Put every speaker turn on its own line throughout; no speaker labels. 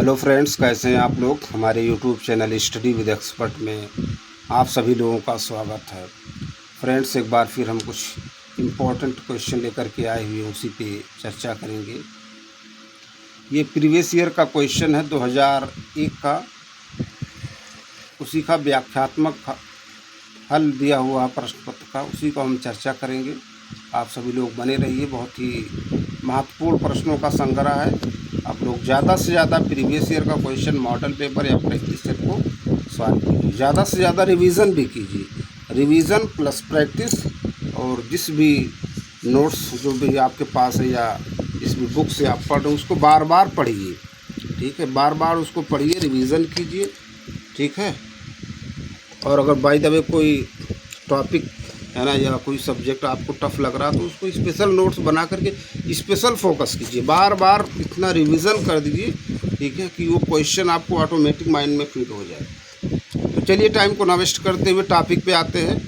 Hello friends, कैसे हैं आप लोग। हमारे YouTube channel study with expert में आप सभी लोगों का स्वागत है। फ्रेंड्स, एक बार फिर हम कुछ इम्पोर्टेंट क्वेश्चन लेकर के आए हुए उसी पे चर्चा करेंगे। ये प्रीवियस ईयर का क्वेश्चन है 2001 का, उसी का व्याख्यात्मक हल दिया हुआ प्रश्न पत्र का, उसी को हम चर्चा करेंगे। आप सभी लोग बने रहिए, बहुत ही महत्वपूर्ण प्रश्नों का संग्रह है। आप लोग ज़्यादा से ज़्यादा प्रीवियस ईयर का क्वेश्चन मॉडल पेपर या प्रैक्टिस सेट को सॉल्व कीजिए। ज़्यादा से ज़्यादा रिवीजन भी कीजिए। रिवीजन प्लस प्रैक्टिस, और जिस भी नोट्स जो भी आपके पास है या जिस भी बुक से आप पढ़ रहे हैं उसको बार बार पढ़िए। ठीक है, बार बार उसको पढ़िए, रिवीजन कीजिए। ठीक है, और अगर बाय द वे कोई टॉपिक है ना या कोई सब्जेक्ट आपको टफ लग रहा है तो उसको स्पेशल नोट्स बना करके स्पेशल फोकस कीजिए। बार बार इतना रिवीजन कर दीजिए, ठीक है, कि वो क्वेश्चन आपको ऑटोमेटिक माइंड में फिट हो जाए। तो चलिए टाइम को ना वेस्ट करते हुए टॉपिक पे आते हैं।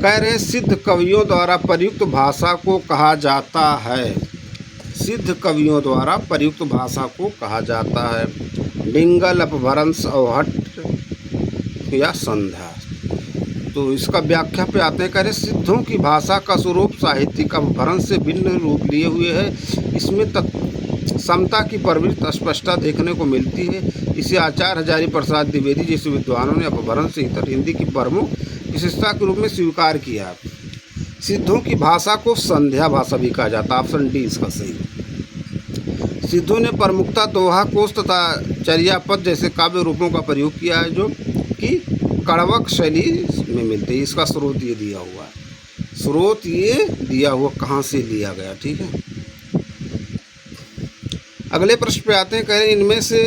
कह रहे हैं सिद्ध कवियों द्वारा प्रयुक्त भाषा को कहा जाता है। सिद्ध कवियों द्वारा प्रयुक्त भाषा को कहा जाता है डिंगल, अपभ्रंश, अवहट्ट या संध्या। तो इसका व्याख्या पे आते हैं। कह रहे सिद्धों की भाषा का स्वरूप साहित्यिक अपभ्रंश से भिन्न रूप लिए हुए है। इसमें समता की प्रवृत्ति स्पष्टता देखने को मिलती है। इसे आचार्य हजारी प्रसाद द्विवेदी जैसे विद्वानों ने अपभ्रंश से इतर हिंदी की प्रमुख विशेषता के रूप में स्वीकार किया। सिद्धों की भाषा को संध्या भाषा भी कहा जाता है। ऑप्शन डी इसका सही। सिद्धों ने प्रमुखता दोहा, कोश तथा चर्यापद जैसे काव्य रूपों का प्रयोग किया है जो कि कड़वक शैली में मिलते हैं। इसका स्रोत ये दिया हुआ है। स्रोत ये दिया हुआ कहाँ से लिया गया। ठीक है, अगले प्रश्न पे आते हैं। कह रहे हैं इनमें से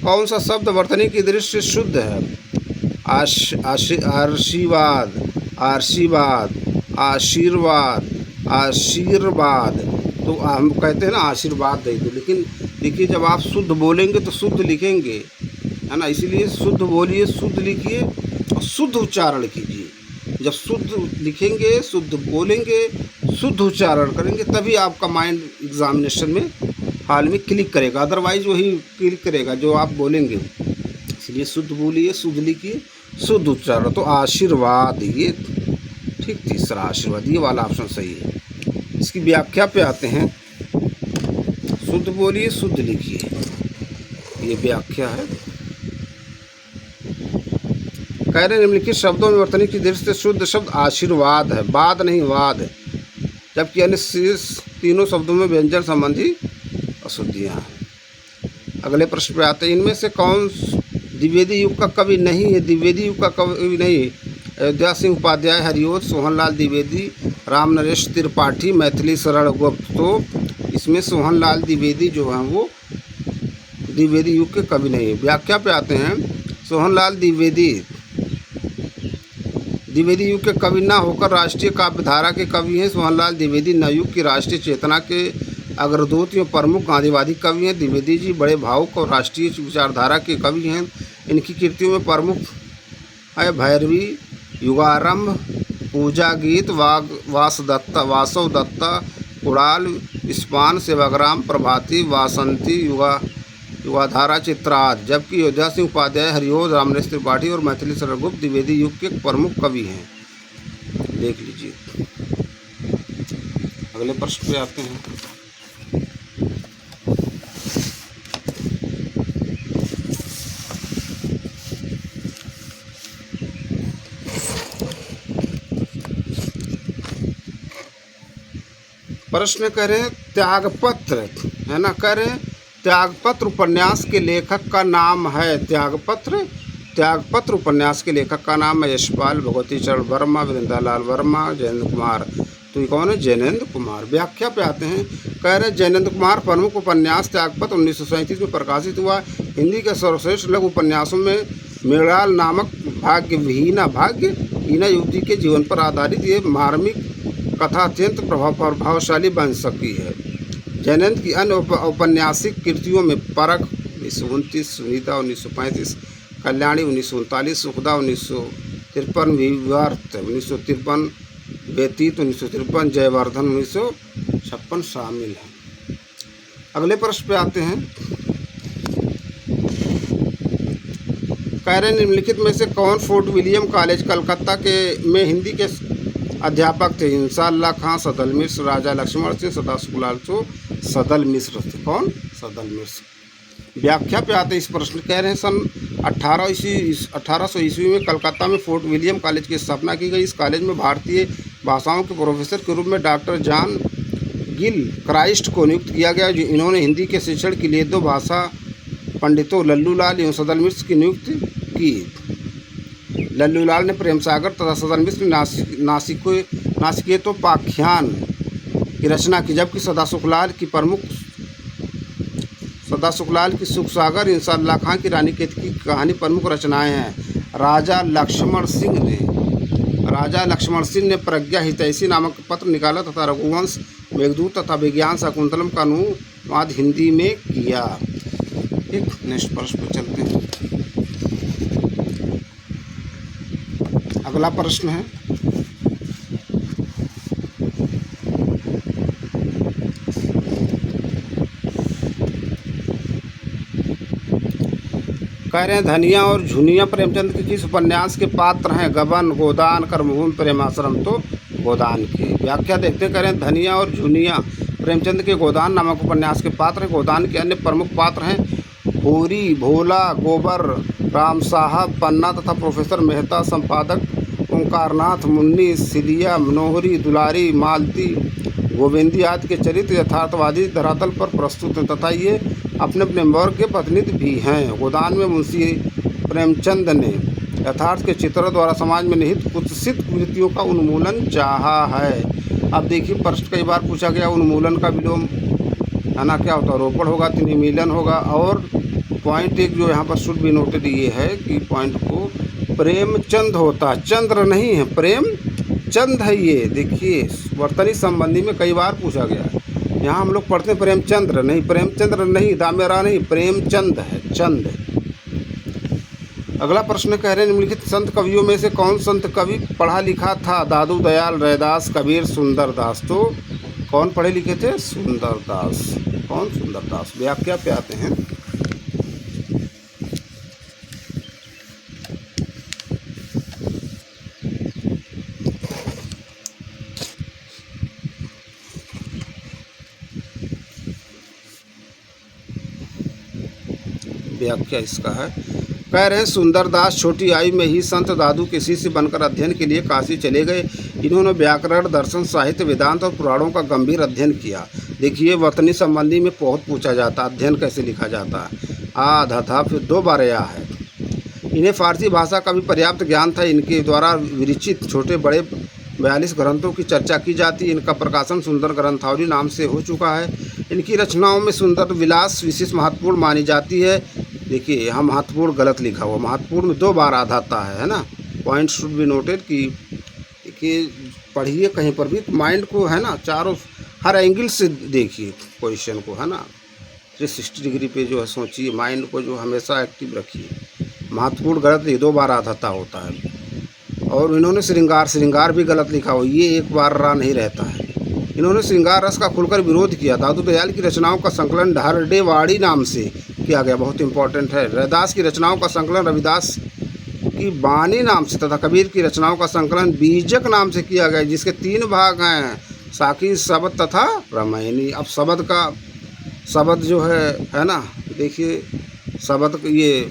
कौन सा शब्द वर्तनी की दृष्टि से शुद्ध है। आशीर्वाद, आशीर्वाद, आशीर्वाद, आशीर्वाद। तो हम कहते हैं ना आशीर्वाद दे दो, लेकिन देखिए जब आप शुद्ध बोलेंगे तो शुद्ध लिखेंगे, है ना। इसीलिए शुद्ध बोलिए, शुद्ध लिखिए और शुद्ध उच्चारण कीजिए। जब शुद्ध लिखेंगे, शुद्ध बोलेंगे, शुद्ध उच्चारण करेंगे, तभी आपका माइंड एग्जामिनेशन में हाल में क्लिक करेगा। अदरवाइज वही क्लिक करेगा जो आप बोलेंगे। इसलिए शुद्ध बोलिए, शुद्ध लिखिए, शुद्ध उच्चारण। तो आशीर्वाद, ये ठीक तीसरा आशीर्वाद, ये वाला ऑप्शन सही है। इसकी व्याख्या पे आते हैं। शुद्ध बोलिए, शुद्ध लिखिए, ये व्याख्या है। कह रहे निम्नलिखित शब्दों में वर्तनी की दृष्टि से शुद्ध शब्द आशीर्वाद है, बाद नहीं वाद है, जबकि अन्य शेष तीनों शब्दों में व्यंजन संबंधी अशुद्धियाँ हैं। अगले प्रश्न पे आते हैं। इनमें से कौन द्विवेदी युग का कवि नहीं है। द्विवेदी युग का कवि नहीं। अयोध्या सिंह उपाध्याय, हरिओध, सोहनलाल द्विवेदी, राम नरेश त्रिपाठी, मैथिली शरण गुप्त। तो इसमें सोहनलाल द्विवेदी जो हैं वो द्विवेदी युग के कवि नहीं। व्याख्या पे आते हैं। सोहनलाल द्विवेदी द्विवेदी युग के कवि न होकर राष्ट्रीय काव्यधारा के कवि हैं। सोहनलाल द्विवेदी नवयुग की राष्ट्रीय चेतना के अग्रदूत एवं प्रमुख गांधीवादी कवि हैं। द्विवेदी जी बड़े भावुक और राष्ट्रीय विचारधारा के कवि हैं। इनकी कृतियों में प्रमुख है भैरवी, युगारंभ, पूजा गीत, वासव दत्ता, कुड़ाल, स्पान, सेवाग्राम, प्रभाती, वासंती, युगाधारा, चित्राद। जबकि अयोध्या सिंह उपाध्याय, हरिओध, रामनरेश त्रिपाठी और मैथिली शरण गुप्त द्विवेदी युग के प्रमुख कवि हैं। देख लीजिए। अगले प्रश्न पे आते हैं। प्रश्न कह रहे हैं त्यागपत्र, है ना। कह रहे हैं त्यागपत्र उपन्यास के लेखक का नाम है। त्यागपत्र उपन्यास के लेखक का नाम है यशपाल, भगवती चरण वर्मा, वीरेंद्रलाल वर्मा, जयेंद्र कुमार। तो ये कौन है? जयेंद्र कुमार। व्याख्या पे आते हैं। कह रहे जयेंद्र कुमार प्रमुख उपन्यास त्यागपत्र 1937 में प्रकाशित हुआ। हिंदी के सर्वश्रेष्ठ लघु उपन्यासों में मृणाल नामक भाग्यहीना युवती के जीवन पर आधारित ये मार्मिक कथा अत्यंत प्रभावशाली बन सकी है। जयनंद की अन्य औपन्यासिक कृतियों में परख 1929, सुनीता 1935, कल्याणी 1939, सुखदा 1953, विवर्त 1953, व्यतीत 1953, जयवर्धन 1956 शामिल हैं। अगले प्रश्न पे आते हैं। कह रहे हैं निम्नलिखित में से कौन फोर्ट विलियम कॉलेज कलकत्ता के में हिंदी के अध्यापक थे? इंसाअल्लाह खां, सदल मिश्र, राजा लक्ष्मण सिंह, सदाशिवलाल चो, सदल मिश्र थे। कौन? सदल मिश्र। व्याख्या पे आते हैं इस प्रश्न। कह रहे हैं सन 1800 ईस्वी में कलकत्ता में फोर्ट विलियम कॉलेज की स्थापना की गई। इस कॉलेज में भारतीय भाषाओं के प्रोफेसर के रूप में डॉक्टर जॉन गिल क्राइस्ट को नियुक्त किया गया। जो इन्होंने हिंदी के शिक्षण के लिए 2 भाषा पंडितों लल्लूलाल एवं सदल मिश्र की नियुक्ति की। लल्लूलाल ने प्रेम सागर तथा सदल मिश्र ने नासिकेतोपाख्यान की रचना की, जबकि सदाशुकलाल की सुख सागर, इंसाअल्लाह खां की रानी केतकी की कहानी प्रमुख रचनाएं हैं। राजा लक्ष्मण सिंह ने प्रज्ञा हितैषी नामक पत्र निकाला तथा रघुवंश, मेघदूत तथा विज्ञान शाकुंतलम का अनुवाद हिंदी में किया। ठीक, नेक्स्ट प्रश्न पर चलते हैं। अगला प्रश्न है कह रहे हैं धनिया और झुनिया प्रेमचंद के किस उपन्यास के पात्र हैं? गबन, गोदान, कर्मभूमि, प्रेमाश्रम। तो गोदान की व्याख्या देखते हैं। कह रहे हैं धनिया और झुनिया प्रेमचंद के गोदान नामक उपन्यास के पात्र हैं। गोदान के अन्य प्रमुख पात्र हैं होरी, भोला, गोबर, राम साहब, पन्ना तथा प्रोफेसर मेहता, संपादक ओंकारनाथ, मुन्नी, सिलिया, मनोहरी, दुलारी, मालती, गोविंदी आदि के चरित्र यथार्थवादी धरातल पर प्रस्तुत हैं तथा ये अपने अपने वर्ग के प्रतिनिधि भी हैं। गोदान में मुंशी प्रेमचंद ने यथार्थ के चित्रों द्वारा समाज में निहित कुत्सित वृत्तियों का उन्मूलन चाहा है। अब देखिए प्रश्न कई बार पूछा गया उन्मूलन का विलोम है ना, क्या होता है? रोपड़ होगा, तिनिमिलन होगा। और पॉइंट एक जो यहाँ पर शुड भी नोटेड ये है कि पॉइंट को प्रेमचंद होता, चंद्र नहीं है, प्रेमचंद है ये। देखिए वर्तनी संबंधी में कई बार पूछा गया है। यहाँ हम लोग पढ़ते हैं प्रेमचंद्र नहीं, प्रेमचंद्र नहीं, दामेरा नहीं, प्रेमचंद है, चंद। अगला प्रश्न कह रहे हैं निम्नलिखित संत कवियों में से कौन संत कवि पढ़ा लिखा था? दादू दयाल, रैदास, कबीर, सुंदरदास। तो कौन पढ़े लिखे थे? सुंदरदास। कौन? सुंदरदास। व्याख्या पे आते हैं। व्याख्या इसका है। कह रहे हैं सुंदरदास छोटी आयु में ही संत दादू के शिष्य बनकर अध्ययन के लिए काशी चले गए। इन्होंने व्याकरण, दर्शन, साहित्य, वेदांत और पुराणों का गंभीर अध्ययन किया। देखिए वर्तनी संबंधी में बहुत पूछा जाता है, अध्ययन कैसे लिखा जाता है। आधा था फिर 2 बार या है। इन्हें फारसी भाषा का भी पर्याप्त ज्ञान था। इनके द्वारा विरचित छोटे बड़े 42 ग्रंथों की चर्चा की जाती है। इनका प्रकाशन सुंदर ग्रंथावली नाम से हो चुका है। इनकी रचनाओं में सुंदर विलास विशेष महत्वपूर्ण मानी जाती है। देखिए यहाँ महत्वपूर्ण गलत लिखा हुआ, महत्वपूर्ण में 2 बार आधाता है ना। पॉइंट शुड बी नोटेड कि पढ़िए कहीं पर भी, माइंड को है ना चारों हर एंगल से देखिए क्वेश्चन को, है ना 360 डिग्री पे जो है सोचिए, माइंड को जो हमेशा एक्टिव रखिए। महत्वपूर्ण गलत ये 2 बार आधाता होता है। और इन्होंने श्रृंगार भी गलत लिखा हो, ये 1 बार रा नहीं रहता है। इन्होंने श्रृंगार रस का खुलकर विरोध किया। दादू दयाल की रचनाओं का संकलन ढारडेवाड़ी नाम से किया गया, बहुत इंपॉर्टेंट है। रैदास की रचनाओं का संकलन रविदास की बानी नाम से तथा कबीर की रचनाओं का संकलन बीजक नाम से किया गया, जिसके 3 भाग हैं, साकी, शबद तथा रामायणी। अब शबद जो है ना, देखिए शबद ये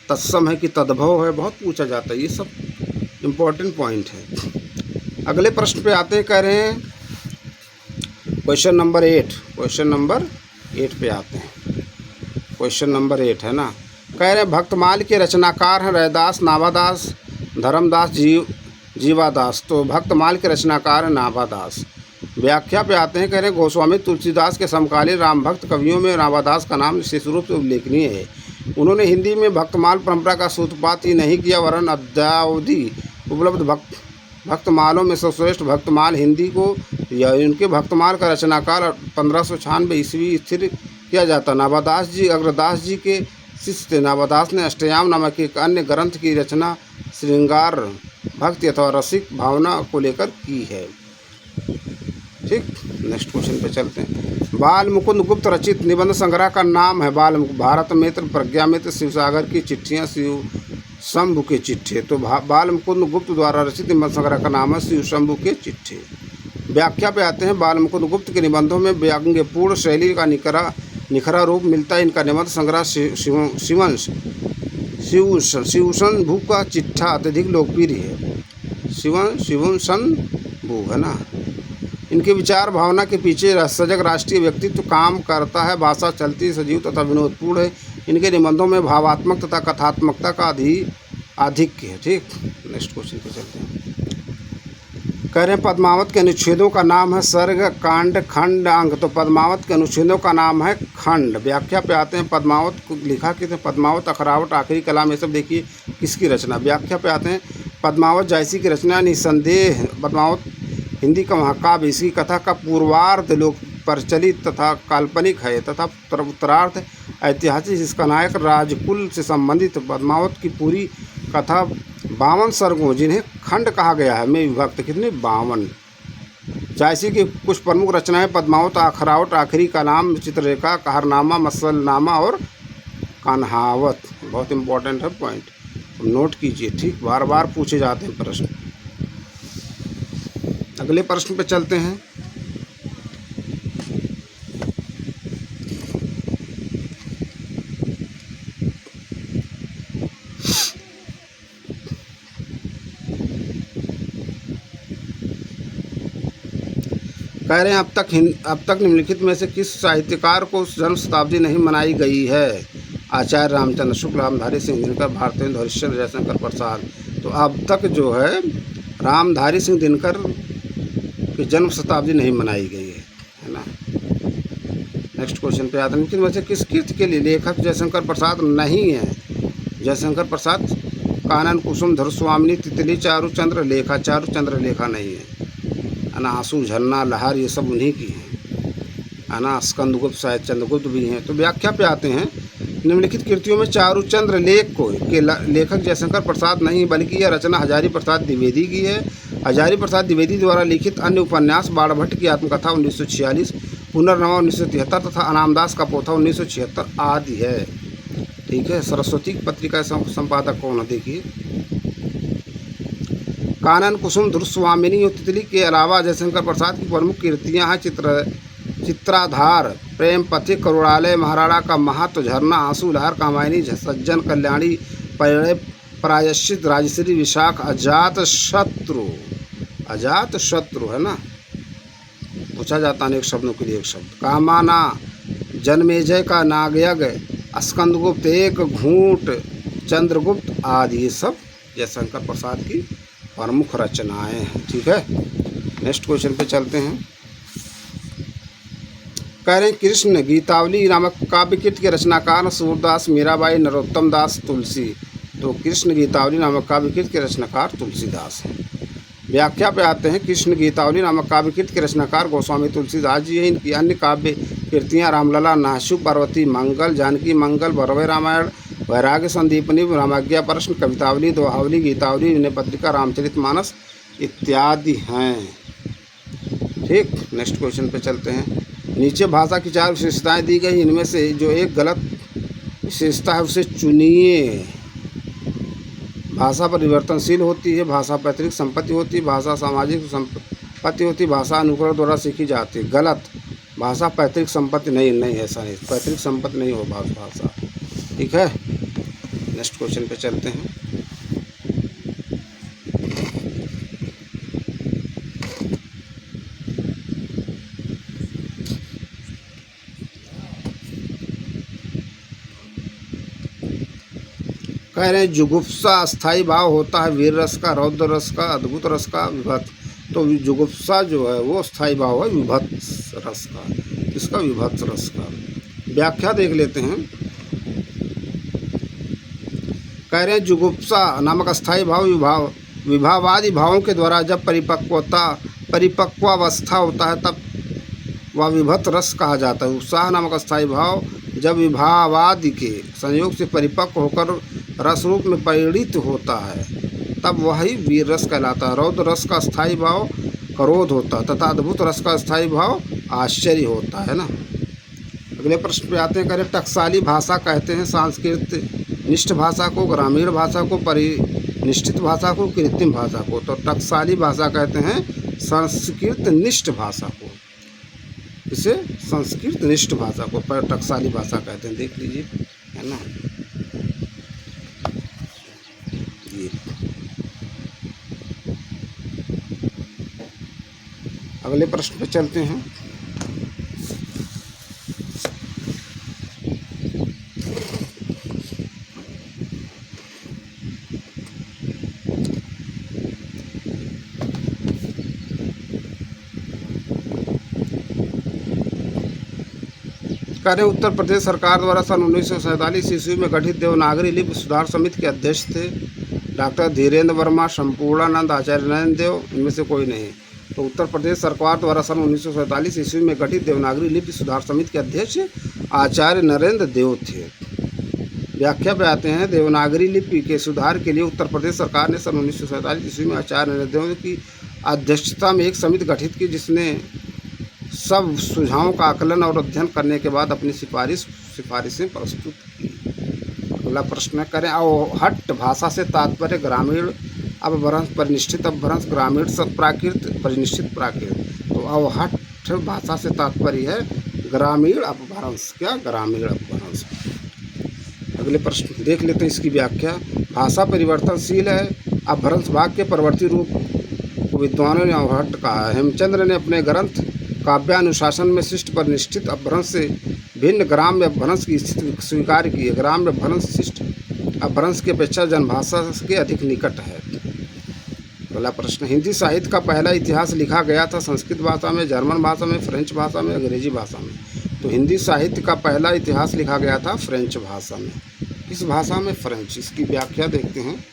तत्सम है कि तद्भव है, बहुत पूछा जाता है। ये सब इम्पोर्टेंट पॉइंट है। अगले प्रश्न पे आते हैं। कह रहे हैं क्वेश्चन नंबर 8 पे आते हैं। क्वेश्चन नंबर 8 है ना। कह रहे हैं भक्तमाल के रचनाकार हैं रैदास, नाभादास, धर्मदास, जीवादास। तो भक्तमाल के रचनाकार हैं नाभादास। व्याख्या पे आते हैं। कह रहे हैं गोस्वामी तुलसीदास के समकालीन राम भक्त कवियों में नाभादास का नाम विशेष रूप से उल्लेखनीय है। उन्होंने हिंदी में भक्तमाल परंपरा का सूत्रपात ही नहीं किया, वरन अद्यावधि उपलब्ध भक्तमालों में सर्वश्रेष्ठ भक्तमाल हिंदी को या उनके भक्तमाल का रचनाकाल 1596 ईस्वी स्थिर किया जाता। नाभादास जी अग्रदास जी के शिष्य थे। नाभादास ने अष्टयाम नामक एक अन्य ग्रंथ की रचना श्रृंगार भक्ति अथवा रसिक भावना को लेकर की है। ठीक, नेक्स्ट क्वेश्चन पे चलते हैं। बाल मुकुंद गुप्त रचित निबंध संग्रह का नाम है बाल भारत मित्र, प्रज्ञा मित्र, शिवसागर की चिट्ठियाँ, शिव शंभु के चिट्ठे। तो बाल मुकुंद गुप्त द्वारा रचित निबंध संग्रह का नाम है शिव शंभु के चिट्ठे। व्याख्या पे आते हैं। बाल मुकुंद गुप्त के निबंधों में व्यंग्यपूर्ण शैली का निखरा रूप मिलता है। इनका निबंध संग्रह शिव शंभु का चिट्ठा अत्यधिक लोकप्रिय है। शिव शंभु है ना। इनके विचार भावना के पीछे सजग राष्ट्रीय व्यक्तित्व काम करता है। भाषा चलती, सजीव तथा विनोदपूर्ण है। इनके निबंधों में भावात्मक तथा कथात्मकता का आधिक्य है। ठीक, नेक्स्ट क्वेश्चन पे चलते हैं। कह रहे हैं पद्मावत के अनुच्छेदों का नाम है सर्ग, कांड, खंड, अंग। तो पद्मावत के अनुच्छेदों का नाम है खंड। व्याख्या पे आते हैं। पद्मावत को लिखा किसने? पद्मावत, अखरावट, आखिरी कलाम, ये सब देखिए किसकी रचना। व्याख्या पे आते हैं। पद्मावत जायसी की रचना। निसंदेह पद्मावत हिंदी का महाकाव्य। इसकी कथा का पूर्वार्ध लोक प्रचलित तथा काल्पनिक है तथा उत्तरार्ध ऐतिहासिक। इसका नायक राजकुल से संबंधित। पद्मावत की पूरी कथा 52 सर्गों, जिन्हें खंड कहा गया है, में विभक्त। कितने? 52। जायसी की कुछ प्रमुख रचनाएं पद्मावत, अखरावट, आखिरी कलाम, चित्ररेखा, कहरनामा, मसलनामा और कन्हावत। बहुत इंपॉर्टेंट है पॉइंट, नोट कीजिए। ठीक, बार बार पूछे जाते हैं प्रश्न। अगले प्रश्न पे चलते हैं। कह रहे हैं अब तक निम्नलिखित में से किस साहित्यकार को जन्म शताब्दी नहीं मनाई गई है? आचार्य रामचंद्र शुक्ल, रामधारी सिंह दिनकर, भारतेंदु हरिश्चंद्र, जयशंकर प्रसाद। तो अब तक जो है रामधारी सिंह दिनकर की जन्म शताब्दी नहीं मनाई गई है ना। नेक्स्ट क्वेश्चन पे आते हैं। लेकिन वैसे किस कृति के लिए लेखक जयशंकर प्रसाद नहीं है? जयशंकर प्रसाद कानन कुसुम, धुरस्वामिनी, तितली, चारुचंद्र लेखा। चारुचंद्र लेखा नहीं है ना। आंसू, झरना, लहर, ये सब उन्हीं की हैं है ना। स्कंदगुप्त, शायद चंद्रगुप्त भी हैं। तो व्याख्या पे आते हैं। निम्नलिखित कृतियों में चारुचंद्र लेख को के लेखक जयशंकर प्रसाद नहीं, बल्कि यह रचना हजारी प्रसाद द्विवेदी की है। हजारी प्रसाद द्विवेदी द्वारा लिखित अन्य उपन्यास बाणभट्ट की आत्मकथा 1946, पुनर्नवा 1973 तथा अनामदास का पोथा 1976 आदि है। ठीक है। सरस्वती पत्रिका संपादक कौन है? देखिए, कानन कुसुम, धुरस्वामिनी और तितली के अलावा जयशंकर प्रसाद की प्रमुख कृतियाँ हैं चित्राधार, प्रेम पथिक, करुणालय, महाराणा का महत्व, झरना, आंसू, लहर, कामायनी, सज्जन, कल्याणी, प्रायश्चित, राजश्री, विशाख, अजात शत्रु है ना। पूछा जाता है अनेक शब्दों के लिए एक शब्द। कामाना, जन्मेजय का नागयज्ञ, स्कंदगुप्त, एक घूंट, चंद्रगुप्त आदि, ये सब जयशंकर प्रसाद की प्रमुख रचनाएं हैं। ठीक है। नेक्स्ट क्वेश्चन पे चलते हैं। कह रहे हैं कृष्ण गीतावली नामक काव्य कृति के रचनाकार सूरदास, मीराबाई, नरोत्तम दास, तुलसी। तो कृष्ण गीतावली नामक काव्य कृति के रचनाकार तुलसीदास हैं। व्याख्या पे आते हैं। कृष्ण गीतावली नामक काव्य कृति के रचनाकार गोस्वामी तुलसीदास जी हैं। इनकी अन्य काव्य कृतियाँ रामलला, नाशु, पार्वती मंगल, जानकी मंगल, भरवे रामायण, वैराग्य संदीपनी, रामाज्ञा प्रश्न, कवितावली, दोहावली, गीतावली, विनय पत्रिका, रामचरितमानस इत्यादि हैं। ठीक। नेक्स्ट क्वेश्चन पे चलते हैं। नीचे भाषा की 4 विशेषताएं दी गई। इनमें से जो एक गलत विशेषता है उसे चुनिए। भाषा परिवर्तनशील होती है, भाषा पैतृक संपत्ति होती है, भाषा सामाजिक संपत्ति होती है, भाषा अनुकरण द्वारा सीखी जाती है। गलत, भाषा पैतृक संपत्ति नहीं, ऐसा नहीं, पैतृक संपत्ति नहीं हो भाषा। ठीक है। नेक्स्ट क्वेश्चन पे चलते हैं। कह रहे हैं जुगुप्सा अस्थाई भाव होता है वीर रस का, रौद्र रस का, अद्भुत रस का, विभत्स। तो जुगुप्सा जो है वो स्थायी भाव है विभत्स रस का। इसका विभत्स रस का। व्याख्या देख लेते हैं। कह रहे हैं जुगुप्सा नामक अस्थाई भाव विभावादि भावों के द्वारा जब परिपक्वावस्था होता है तब वह विभत्स रस कहा जाता है। उत्साह नामक अस्थाई भाव जब विभावादि के संयोग से परिपक्व होकर रस रूप में परिणित होता है तब वही वीर रस कहलाता है। रौद्र रस का स्थायी भाव क्रोध होता, तथा अद्भुत रस का स्थायी भाव आश्चर्य होता है ना। अगले प्रश्न पे आते हैं। करें टकसाली भाषा कहते हैं संस्कृत निष्ठ भाषा को, ग्रामीण भाषा को, परिनिष्ठित भाषा को, कृत्रिम भाषा को। तो टकसाली भाषा कहते हैं संस्कृत निष्ठ भाषा को, इसे संस्कृत निष्ठ भाषा को पर टकसाली भाषा कहते हैं। देख लीजिए, है ना। ये अगले प्रश्न पे चलते हैं। करें उत्तर प्रदेश सरकार द्वारा सन 1947 ईस्वी में गठित देवनागरी लिपि सुधार समिति के अध्यक्ष थे डॉक्टर धीरेन्द्र वर्मा, संपूर्णानंद, आचार्य नरेंद्र देव, इनमें से कोई नहीं। तो उत्तर प्रदेश सरकार द्वारा सन 1947 ईस्वी में गठित देवनागरी लिपि सुधार समिति के अध्यक्ष आचार्य नरेंद्र देव थे। व्याख्या पे आते हैं। देवनागरी लिपि के सुधार के लिए उत्तर प्रदेश सरकार ने सन 1947 ईस्वी में आचार्य नरेंद्र देव की अध्यक्षता में एक समिति गठित की, जिसने सब सुझावों का आकलन और अध्ययन करने के बाद अपनी सिफारिशें प्रस्तुत की। अगला प्रश्न करें। अवहट्ट भाषा से तात्पर्य ग्रामीण अपभ्रंश, परिनिष्ठित अपभ्रंश, ग्रामीण सत्प्राकृत, परिनिष्ठित प्राकृत। तो अवहट्ट भाषा से तात्पर्य है ग्रामीण अपभ्रंश। क्या? ग्रामीण अपभ्रंश। अगले प्रश्न देख लेते हैं इसकी व्याख्या। भाषा परिवर्तनशील है। अपभ्रंश भाग के परवर्ती रूप विद्वानों ने अवहट्ट कहा है। हेमचंद्र ने अपने ग्रंथ काव्यानुशासन में शिष्ट परिनिष्ठित अपभ्रंश से भिन्न ग्राम्य अपभ्रंश की स्थिति स्वीकार की है। ग्राम्य अपभ्रंश शिष्ट अपभ्रंश की अपेक्षा जनभाषा के अधिक निकट है। अगला प्रश्न। हिंदी साहित्य का पहला इतिहास लिखा गया था संस्कृत भाषा में, जर्मन भाषा में, फ्रेंच भाषा में, अंग्रेजी भाषा में। तो हिंदी साहित्य का पहला इतिहास लिखा गया था फ्रेंच भाषा में। किस भाषा में? फ्रेंच। इसकी व्याख्या देखते हैं।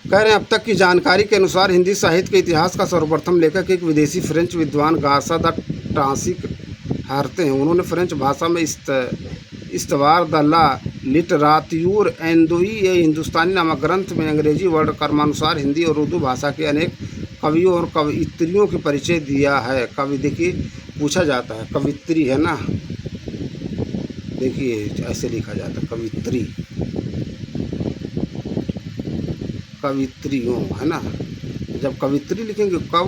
कह रहे हैं अब तक की जानकारी के अनुसार हिंदी साहित्य के इतिहास का सर्वप्रथम लेखक एक विदेशी फ्रेंच विद्वान गार्सा द ट्रांसिक हारते हैं। उन्होंने फ्रेंच भाषा में इस्तवार द ला लिटरात्यूर एंदोई ये हिंदुस्तानी नामक ग्रंथ में अंग्रेजी वर्ड क्रमानुसार हिंदी और उर्दू भाषा के अनेक कवियों और कवियत्रियों के परिचय दिया है। कवि देखिए पूछा जाता है, कवित्री है ना, देखिए ऐसे लिखा जाता है कवित्री, कवित्रियों, है ना। जब कवित्री लिखेंगे कव,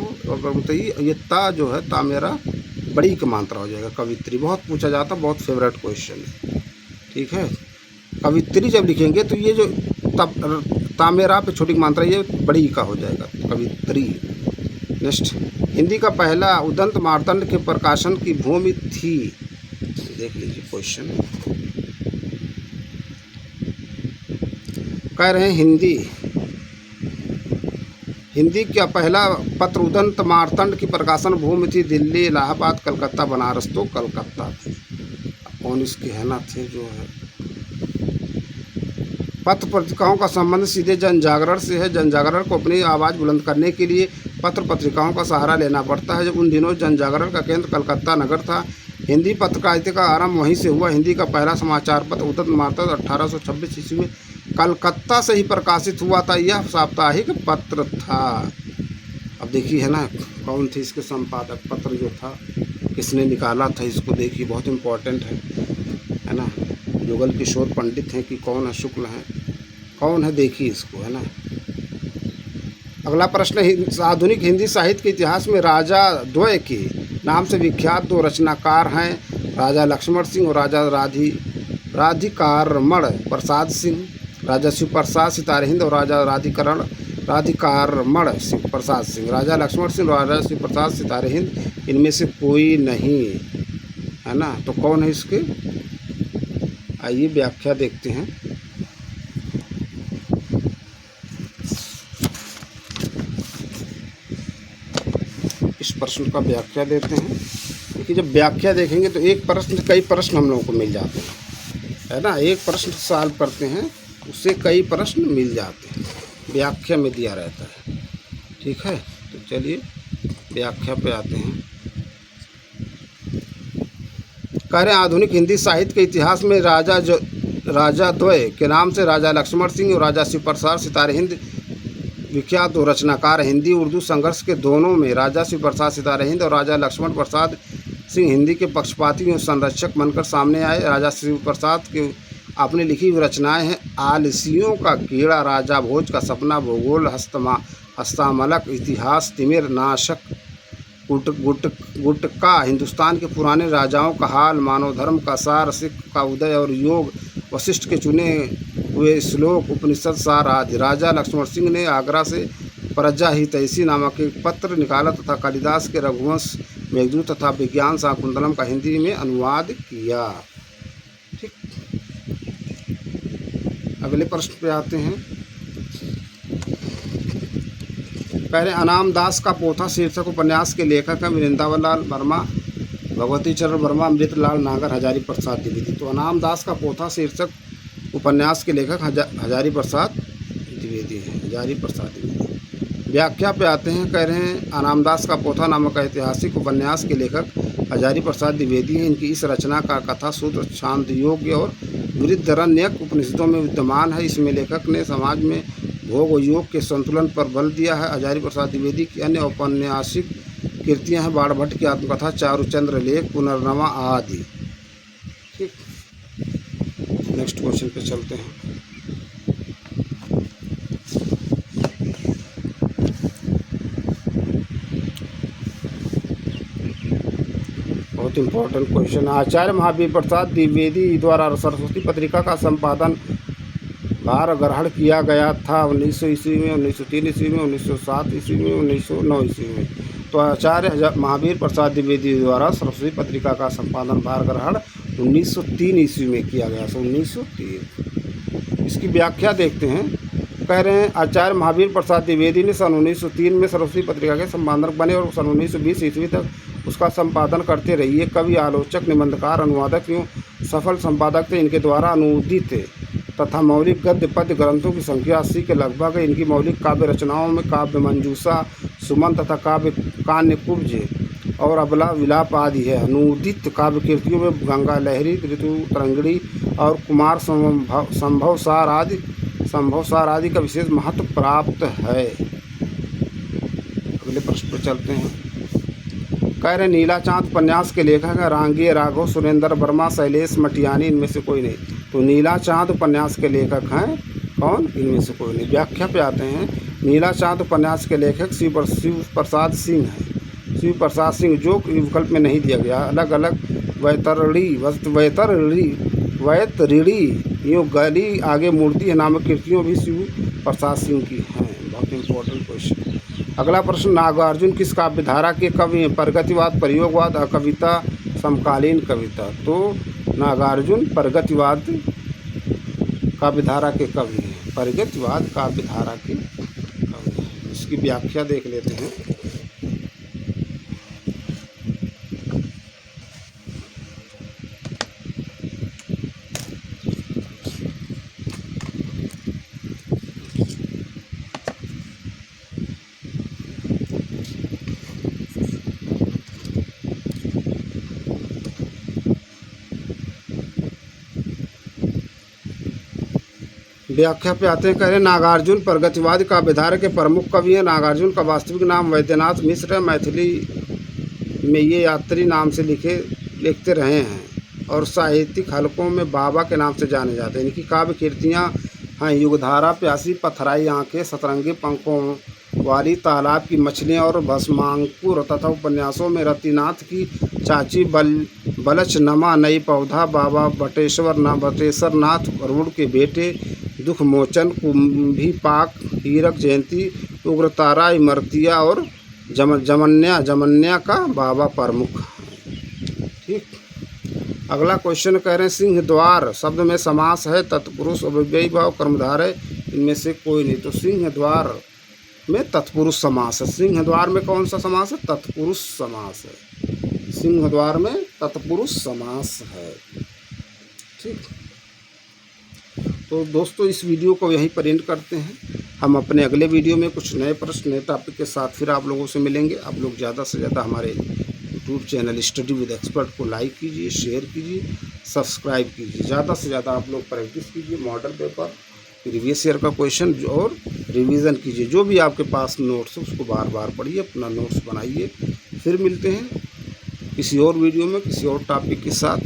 तो ये ता जो है ता मेरा बड़ी की मात्रा हो जाएगा। कवित्री बहुत पूछा जाता, बहुत फेवरेट क्वेश्चन है। ठीक है, कवित्री जब लिखेंगे तो ये जो ता मेरा पे छोटी की मात्रा ये बड़ी का हो जाएगा, कवित्री। नेक्स्ट। हिंदी का पहला उदंत मार्तंड के प्रकाशन की भूमि थी। देख लीजिए क्वेश्चन। कह रहे हैं हिंदी का पहला पत्र उदंत मार्तंड की प्रकाशन भूमि थी दिल्ली, इलाहाबाद, कलकत्ता, बनारस। तो कलकत्ता थी। कौन इसके है ना थे जो है। पत्र पत्रिकाओं का संबंध सीधे जन जागरण से है। जन जागरण को अपनी आवाज़ बुलंद करने के लिए पत्र पत्रिकाओं का सहारा लेना पड़ता है। जब उन दिनों जन जागरण का केंद्र कलकत्ता नगर था। हिंदी पत्रकारिता का आरंभ वहीं से हुआ। हिंदी का पहला समाचार पत्र उदंत मार्तंड 1826 ईस्वी में कलकत्ता से ही प्रकाशित हुआ था। यह साप्ताहिक पत्र था। अब देखिए है ना कौन थे इसके संपादक, पत्र जो था किसने निकाला था इसको, देखिए बहुत इम्पोर्टेंट है ना। जुगल किशोर पंडित हैं कि कौन है, शुक्ल हैं, कौन है, देखिए इसको, है ना। अगला प्रश्न। आधुनिक हिंदी साहित्य के इतिहास में राजा द्वय के नाम से विख्यात दो रचनाकार हैं, राजा लक्ष्मण सिंह और राजा राधिकारमण प्रसाद सिंह। राजा शिव प्रसाद सितारे हिंद और राजा राधिकारमण प्रसाद सिंह। राजा लक्ष्मण सिंह और राजा शिव प्रसाद सितारे हिंद, इनमें से कोई नहीं, है ना। तो कौन है इसके? आइए व्याख्या देखते हैं। इस प्रश्न का व्याख्या देते हैं। देखिए जब व्याख्या देखेंगे तो एक प्रश्न कई प्रश्न हम लोगों को मिल जाते हैं, है ना। एक प्रश्न सॉल्व करते हैं उससे कई प्रश्न मिल जाते हैं, व्याख्या में दिया रहता है। ठीक है, तो चलिए व्याख्या पे आते हैं। कह रहे हैं आधुनिक हिंदी साहित्य के इतिहास में राजा द्वय के नाम से राजा लक्ष्मण सिंह और राजा शिव प्रसाद सितारे हिंद विख्यात दो रचनाकार हिंदी उर्दू संघर्ष के दोनों में राजा शिव प्रसाद सितारे हिंद और राजा लक्ष्मण प्रसाद सिंह हिंदी के पक्षपाती और संरक्षक बनकर सामने आए। राजा शिव प्रसाद के अपनी लिखी हुई रचनाएं हैं आलसियों का कीड़ा, राजा भोज का सपना, भूगोल, हस्तामलक, इतिहास, तिमिर नाशक, गुटका, हिंदुस्तान के पुराने राजाओं का हाल, मानव धर्म का सार, सिख का उदय और योग, वशिष्ठ के चुने हुए श्लोक, उपनिषद सार आदि। राजा लक्ष्मण सिंह ने आगरा से प्रजा हितैषी नामक एक पत्र निकाला तथा कालिदास के रघुवंश, मेघदूत तथा विज्ञान शाकुंतलम का हिंदी में अनुवाद किया। ठीक, अगले प्रश्न पे आते हैं। पहले अनाम दास का पोथा शीर्षक उपन्यास के लेखक हैं वृंदावन लाल वर्मा, भगवती चरण वर्मा, अमृतलाल नागर, हजारी प्रसाद द्विवेदी। तो अनाम दास का पोथा शीर्षक उपन्यास के लेखक हजारी प्रसाद द्विवेदी हैं। हजारी प्रसाद द्विवेदी। व्याख्या पे आते हैं। कह रहे हैं अनाम दास का पोथा नामक ऐतिहासिक उपन्यास के लेखक हजारी प्रसाद द्विवेदी हैं। इनकी इस रचना का कथा सूत्र शांत योग्य और वृद्धरण्यक उपनिषदों में विद्यमान है। इसमें लेखक ने समाज में भोग और योग के संतुलन पर बल दिया है। हजारी प्रसाद द्विवेदी की अन्य औपन्यासिक कृतियां हैं बाणभट्ट की आत्मकथा, चारुचंद्र लेख, पुनर्नवा आदि। ठीक, नेक्स्ट क्वेश्चन पे चलते हैं। बहुत इंपॉर्टेंट क्वेश्चन। आचार्य महावीर प्रसाद द्विवेदी द्वारा सरस्वती पत्रिका का संपादन भारग्रहण किया गया था 1900 ईस्वी में, 1903 ईस्वी में, 1907 ईस्वी में, 1909 ईस्वी में। तो आचार्य महावीर प्रसाद द्विवेदी द्वारा सरस्वती पत्रिका का संपादन भारग्रहण 1903 ईस्वी में किया गया था, 1903। इसकी व्याख्या देखते हैं। कह रहे हैं आचार्य महावीर प्रसाद द्विवेदी ने सन 1903 में सरस्वती पत्रिका के संपादक बने और सन 1920 ईस्वी तक उसका संपादन करते रहे। ये कवि, आलोचक, निबंधकार, अनुवादक एवं सफल संपादक थे। इनके द्वारा अनुदित तथा मौलिक गद्य पद्य ग्रंथों की संख्या 80 के लगभग है। इनकी मौलिक काव्य रचनाओं में काव्य मंजूषा, सुमन तथा काव्य कान्य कुब्ज और अबला विलाप आदि है। अनुदित काव्य कृतियों में गंगा लहरी, ऋतु तरंगिणी और कुमार संभव सार आदि का विशेष महत्व प्राप्त है। अगले प्रश्न पर चलते हैं। कह रहे नीला चाँद उपन्यास के लेखक है रांगीय राघव, सुरेंद्र वर्मा, शैलेश मटियानी। इनमें से कोई नहीं। तो नीला चाँद उपन्यास के लेखक हैं कौन? इनमें से कोई नहीं। व्याख्या पे आते हैं। नीला चाँद उपन्यास के लेखक शिव प्रसाद सिंह हैं। शिव प्रसाद सिंह जो विकल्प में नहीं दिया गया। अलग अलग वैतरिणी यूँ गली आगे मूर्ति है नामक कृतियों भी शिव प्रसाद सिंह की हैं। बहुत इंपॉर्टेंट क्वेश्चन। अगला प्रश्न, नागार्जुन किस काव्यधारा के कवि हैं? प्रगतिवाद, प्रयोगवाद, अकविता, समकालीन कविता। तो नागार्जुन प्रगतिवाद काव्यधारा के कवि हैं। प्रगतिवाद काव्यधारा के कवि हैं। इसकी व्याख्या देख लेते हैं। व्याख्या पे आते हैं। कह रहे नागार्जुन प्रगतिवाद काव्यधारा के प्रमुख कवि हैं। नागार्जुन का वास्तविक नाम वैद्यनाथ मिश्र है। मैथिली में ये यात्री नाम से लिखते रहे हैं और साहित्यिक हलकों में बाबा के नाम से जाने जाते हैं। इनकी काव्य कृतियाँ हैं युगधारा, प्यासी, पथराई आंखें, सतरंगी पंखों वाली, तालाब की मछलियाँ और भस्मांकुर तथा उपन्यासों में रतिनाथ की चाची, बलचनमा, नई पौधा, बाबा बटेश्वर नाथ, अरुण के बेटे, दुख मोचन, कुंभीपाक, हीरक जयंती, उग्रतारा, इमरतिया और जमन्या का बाबा प्रमुख। ठीक, अगला क्वेश्चन कह रहे हैं सिंह द्वार शब्द में समास है, तत्पुरुष, अव्ययी भाव, कर्मधार है। इनमें से कोई नहीं। तो सिंह द्वार में तत्पुरुष समास है। सिंह द्वार में कौन सा समास है? तत्पुरुष समास है। सिंह द्वार में तत्पुरुष समास है। ठीक, तो दोस्तों इस वीडियो को यहीं पर एंड करते हैं। हम अपने अगले वीडियो में कुछ नए प्रश्न, नए टॉपिक के साथ फिर आप लोगों से मिलेंगे। आप लोग ज़्यादा से ज़्यादा हमारे YouTube channel study with expert को लाइक कीजिए, शेयर कीजिए, सब्सक्राइब कीजिए। ज़्यादा से ज़्यादा आप लोग प्रैक्टिस कीजिए मॉडल पेपर, प्रीवियस ईयर का क्वेश्चन और रिवीजन कीजिए। जो भी आपके पास नोट्स है उसको बार बार पढ़िए, अपना नोट्स बनाइए। फिर मिलते हैं किसी और वीडियो में किसी और टॉपिक के साथ।